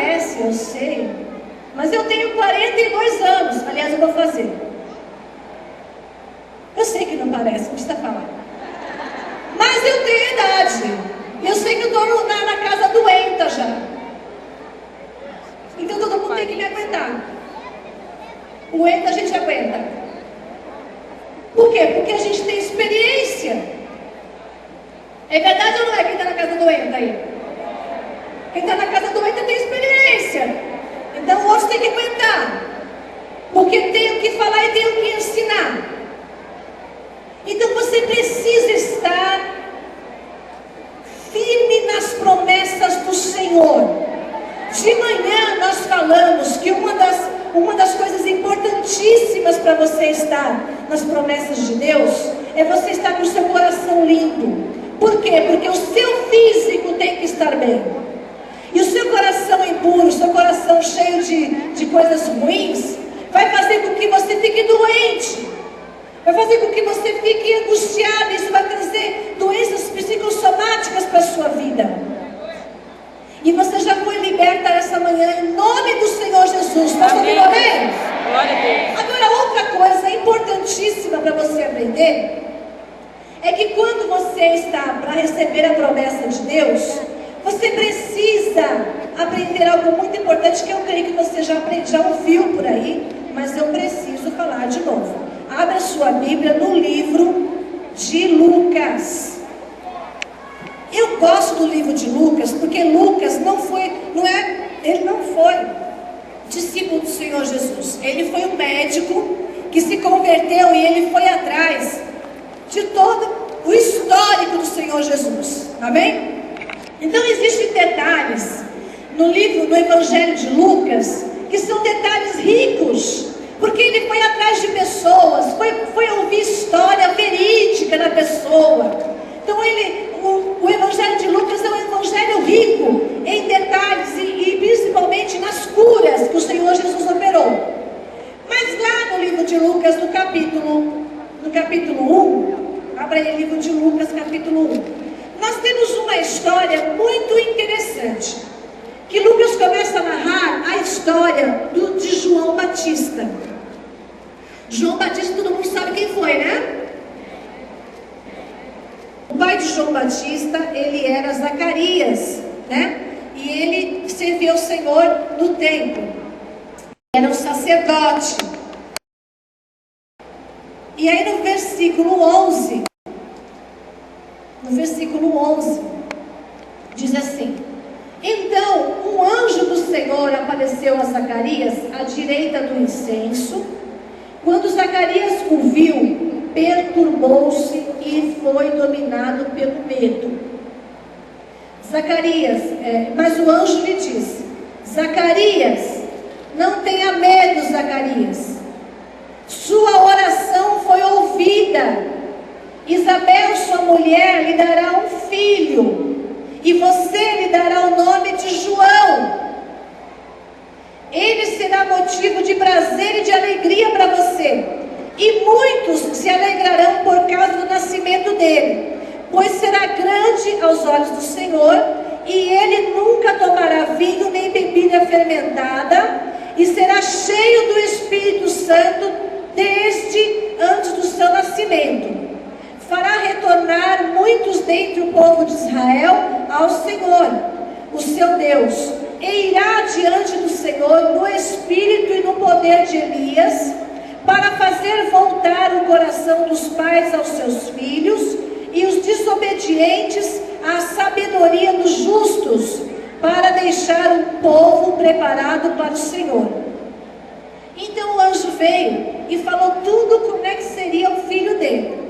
parece, eu sei, mas eu tenho 42 anos. Aliás, eu vou fazer. Eu sei que não parece, não precisa falar. Mas eu tenho idade. Eu sei que eu estou na casa doenta já. Então todo mundo tem que me aguentar. O ENTA a gente aguenta. Por quê? Porque a gente tem experiência. É verdade ou não é? Quem está na casa doenta aí? Quem está na casa doenta tem experiência. Então o outro tem que aguentar. Porque tem o que falar e tem o que ensinar. Então você precisa estar firme nas promessas do Senhor. De manhã nós falamos que uma das coisas importantíssimas para você estar nas promessas de Deus é você estar com o seu coração limpo. Por quê? Porque o seu físico tem que estar bem. E o seu coração impuro, o seu coração cheio de coisas ruins, vai fazer com que você fique doente. Vai fazer com que você fique angustiado. Isso vai trazer doenças psicossomáticas para a sua vida. E você já foi liberta essa manhã em nome do Senhor Jesus. Posso ouvir amém? Glória a Deus. Agora, outra coisa importantíssima para você aprender é que quando você está para receber a promessa de Deus, você precisa aprender algo muito importante que eu creio que você já ouviu por aí, mas eu preciso falar de novo. Abra sua Bíblia no livro de Lucas. Eu gosto do livro de Lucas, porque Lucas ele não foi discípulo do Senhor Jesus. Ele foi um médico que se converteu e ele foi atrás de todo o histórico do Senhor Jesus. Amém? Então existem detalhes no Evangelho de Lucas, que são detalhes ricos, porque ele foi atrás de pessoas, foi ouvir história verídica da pessoa. Então o Evangelho de Lucas é um evangelho rico em detalhes e principalmente nas curas que o Senhor Jesus operou. Mas lá no livro de Lucas, no capítulo 1, abra aí o livro de Lucas, capítulo 1, nós temos uma história muito interessante, que Lucas começa a narrar a história de João Batista. João Batista, todo mundo sabe quem foi, né? O pai de João Batista, ele era Zacarias, né? E ele serviu o Senhor no templo. Era um sacerdote. E aí no versículo 11, diz assim: então um anjo do Senhor apareceu a Zacarias à direita do incenso. Quando Zacarias o viu, perturbou-se e foi dominado pelo medo. Mas o anjo lhe disse: Zacarias, não tenha medo, Zacarias. Sua oração foi ouvida. Isabel, sua mulher, lhe dará um filho, e você lhe dará o nome de João. Ele será motivo de prazer e de alegria para você, e muitos se alegrarão por causa do nascimento dele, pois será grande aos olhos do Senhor, e ele nunca tomará vinho nem bebida fermentada, e será cheio do Espírito Santo desde antes do seu nascimento. Fará retornar muitos dentre o povo de Israel ao Senhor, o seu Deus, e irá diante do Senhor no espírito e no poder de Elias, para fazer voltar o coração dos pais aos seus filhos, e os desobedientes à sabedoria dos justos, para deixar um povo preparado para o Senhor. Então o anjo veio e falou tudo como é que seria o filho dele.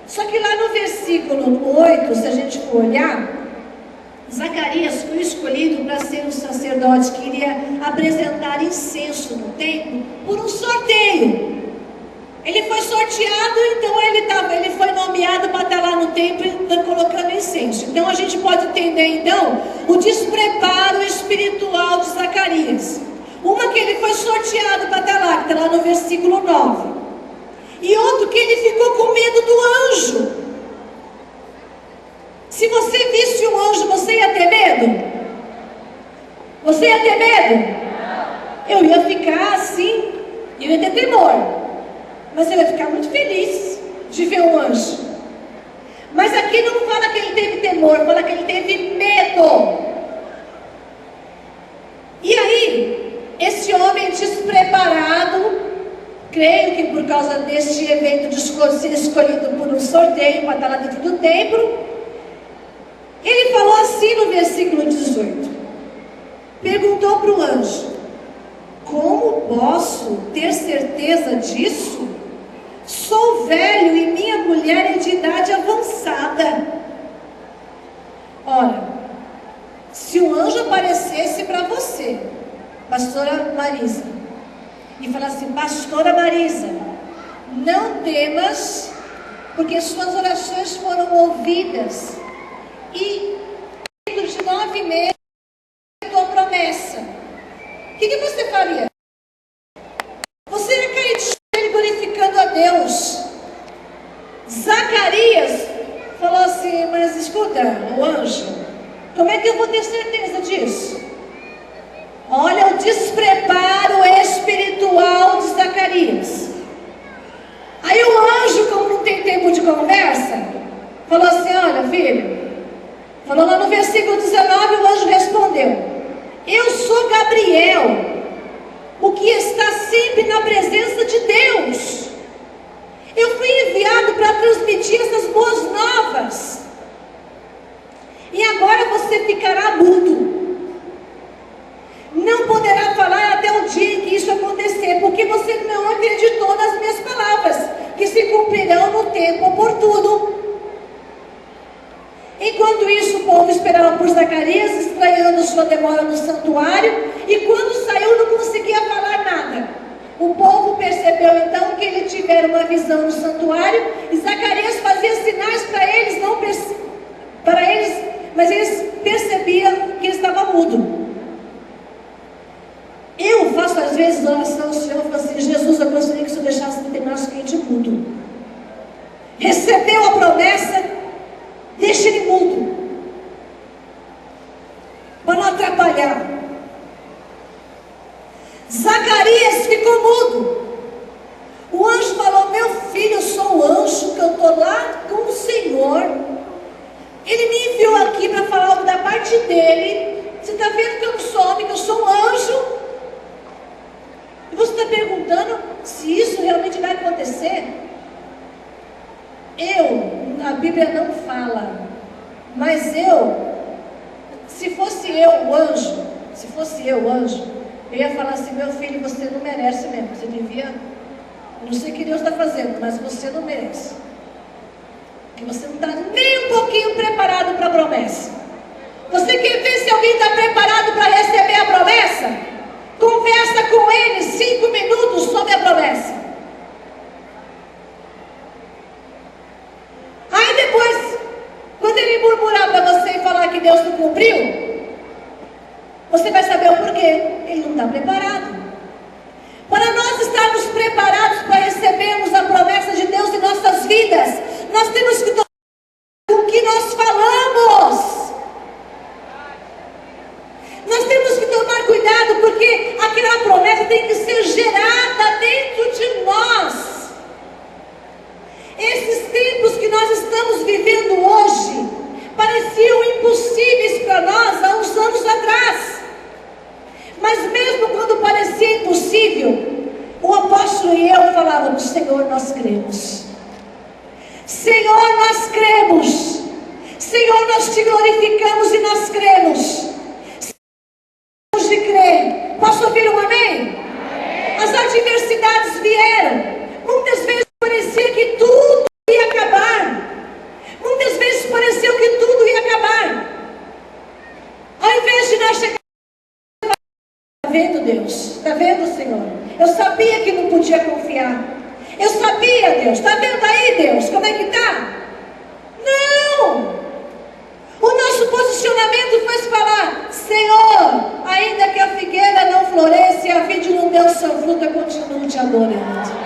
Só que lá no versículo 8, se a gente for olhar, Zacarias foi escolhido para ser um sacerdote que iria apresentar incenso no templo por um sorteio. Ele foi sorteado, então ele foi nomeado para estar lá no templo colocando incenso. Então a gente pode entender então o despreparo espiritual de Zacarias. Uma que ele foi sorteado para estar lá, que está lá no versículo 9. E outro que ele ficou com medo do anjo. Se você visse um anjo, você ia ter medo? Você ia ter medo? Eu ia ficar assim, eu ia ter temor, mas eu ia ficar muito feliz de ver um anjo. Mas aqui não fala que ele teve temor, fala que ele teve medo. E aí, esse homem despreparado, creio que por causa deste evento de ser escolhido por um sorteio para estar lá dentro do templo, ele falou assim no versículo 18, perguntou para o anjo: como posso ter certeza disso? Sou velho e minha mulher é de idade avançada. Ora, se um anjo aparecesse para você, pastora Marisa, e falasse assim: pastora Marisa, não temas, porque suas orações foram ouvidas, e dentro de 9 meses a tua promessa, o que você faria? Você ia cair de joelho glorificando a Deus. Zacarias falou assim: mas escuta, o anjo, como é que eu vou ter certeza disso? Olha o despreparo espiritual de Zacarias. Aí o anjo, como não tem tempo de conversa, falou assim: olha filho, falou lá no versículo 19, o anjo respondeu: eu sou Gabriel, o que está sempre na presença de Deus. Eu fui enviado para transmitir essas boas novas. E agora você ficará mudo. Não poderá falar até o dia em que isso acontecer, porque você não acreditou nas minhas palavras, que se cumprirão no tempo oportuno. Enquanto isso, o povo esperava por Zacarias, estranhando sua demora no santuário, e quando saiu não conseguia falar nada. O povo percebeu então que ele tivera uma visão no santuário, e Zacarias fazia sinais para eles, mas eles percebiam que ele estava mudo. Eu faço às vezes oração ao Senhor, eu falo assim: Jesus, eu gostaria que o Senhor deixasse de terminar o quente mudo. Recebeu a promessa, deixa ele mudo, para não atrapalhar. Zacarias ficou mudo. O anjo falou: meu filho, eu sou o anjo que eu estou lá com o Senhor. Ele me enviou aqui para falar algo da parte dele. Você está vendo que eu não sou homem, que eu sou um anjo? E você está perguntando se isso realmente vai acontecer? A Bíblia não fala, mas se fosse eu o anjo, eu ia falar assim: meu filho, você não merece mesmo, você devia, não sei o que Deus está fazendo, mas você não merece, porque você não está nem um pouquinho preparado para a promessa. Você quer ver se alguém está preparado para receber a promessa? Conversa com ele 5 minutos sobre a promessa. Aí depois, quando ele murmurar para você e falar que Deus não cumpriu, você vai saber o porquê. Ele não está preparado. Para nós estarmos preparados para recebermos a promessa de Deus em nossas vidas, nós temos que tomar o que nós falamos. Nós temos que tomar cuidado, porque aquela promessa tem que ser gerada dentro de nós. Esses tempos que nós estamos vivendo hoje pareciam impossíveis para nós há uns anos atrás. Mas mesmo quando parecia impossível, o apóstolo e eu falávamos: Senhor, nós cremos. Senhor, nós cremos. Senhor, nós te glorificamos e nós cremos. De crer. Posso ouvir um amém? As adversidades vieram. Muitas vezes parecia que tudo ia acabar. Muitas vezes pareceu que tudo ia acabar. Ao invés de nós chegar, está vendo Deus? Está vendo, Senhor? Eu sabia que não podia confiar. Eu sabia, Deus. Está vendo aí, Deus? Como é que está? Não! O nosso posicionamento foi falar: Senhor, ainda que a figueira não floresça e a vide não deu sua fruta, eu continuo te adorando.